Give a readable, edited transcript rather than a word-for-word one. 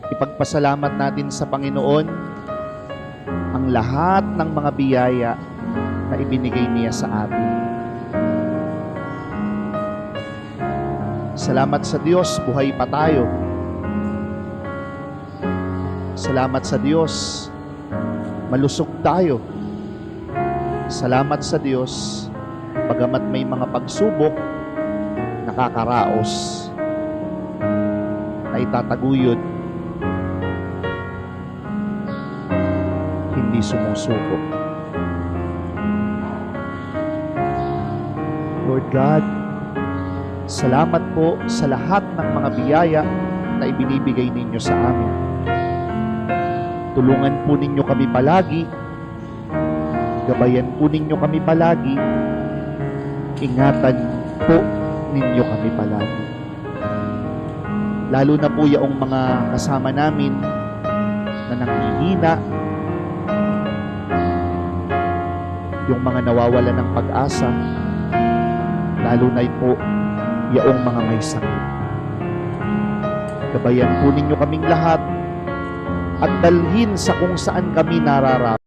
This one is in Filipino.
Ipagpasalamat natin sa Panginoon ang lahat ng mga biyaya na ibinigay niya sa atin. Salamat sa Diyos, buhay pa tayo. Salamat sa Diyos, malusog tayo. Salamat sa Diyos, bagamat may mga pagsubok, nakakaraos, na itataguyod, hindi sumusuko. Lord God, salamat po sa lahat ng mga biyaya na ibinibigay ninyo sa amin. Tulungan po ninyo kami palagi, gabayan po ninyo kami palagi, ingatan po ninyo kami palagi. Lalo na po yung mga kasama namin na nanghihina, yung mga nawawala ng pag-asa, lalo na po yung mga may sakit. Gabayan po ninyo kaming lahat at dalhin sa kung saan kami nararapat.